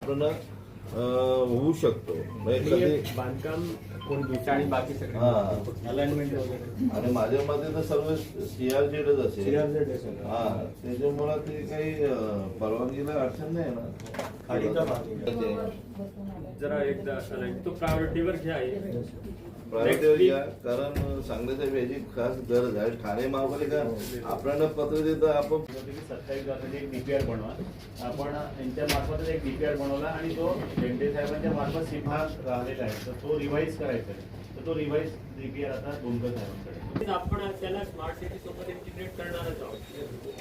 पण होऊ शकतो बांधकाम कोण दुसरं आणि बाकी सगळे अलाइनमेंट वगैरे आणि माझ्या मते तर सर्व CRZ असेल. त्याच्यामुळे ते काही परवानगीला अडचण नाही ना. खाडीचा भाग जरा एकदा तो प्रायोरिटीवर घ्या. प्रायोरिटीवर घ्या, कारण सांगण्याच्या याची खास गरज आहे. ठाणे महापालिका आपल्याला पत्र देतं, आपण 27 तारखेला एक DPR बनवा. आपण यांच्या मार्फतच एक DPR बनवला आणि तो भेंडे साहेबांच्या मार्फत शिफारस राहिलेला आहे, तर तो रिवाईज करायचा आहे. तर तो रिवाईज DPR आता धोंडकर साहेबांकडे आपण त्याला स्मार्ट सिटी सोबत इंटिग्रेट करणारच आहोत.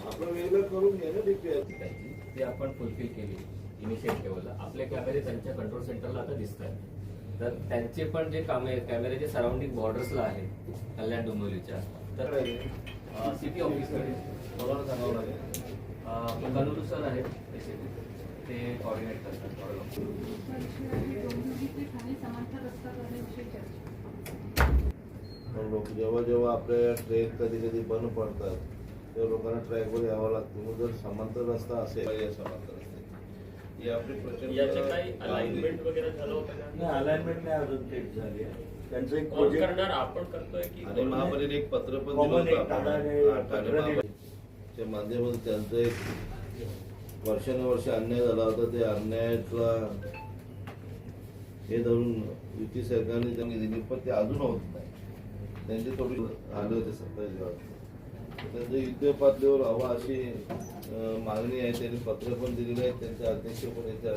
आपण वेगळं करून घ्या ना DPR. ते आपण फुलफिल केली इनिशियल लेवलला. आपले कॅमेरे त्यांच्या कंट्रोल सेंटरला आता दिसत आहेत. तर त्यांचे पण जे कॅमेरे सराउंडिंग बॉर्डर्सला आहेत कल्याण डोंबिवलीच्या, तर सिटी ऑफिसकडे कोणाला सांगावं लागेल. कनुरू सर आहेत ते कॉर्डिनेट करतात. लोक जेव्हा आपल्या ट्रेक कधी बंद पडतात तेव्हा लोकांना ट्रॅकवर यावं लागतं. मग जर समांतर रस्ता असेल, समांतर रस्ते ही आपली अलाइनमेंट वगैरे झालं होतं का? अलाइनमेंट नाही अजून थेट झाली. त्यांचं एक कोण करणार आपण करतोय की आणि महापालिकेने एक पत्र पण Common दिलं एक च्या माध्यमातून त्यांचं एक वर्षानुवर्ष अन्याय झाला होता. ते अन्यायातला हे धरून युती सरकारने त्यांनी दिली, पण ते अजून होत नाही. त्यांचे थोडी आले होते 27 गावात. त्यांचं युद्ध पातळीवर हवा अशी मागणी आहे. त्यांनी पत्र पण दिलेली आहे. त्यांचे अध्यक्ष पण याच्या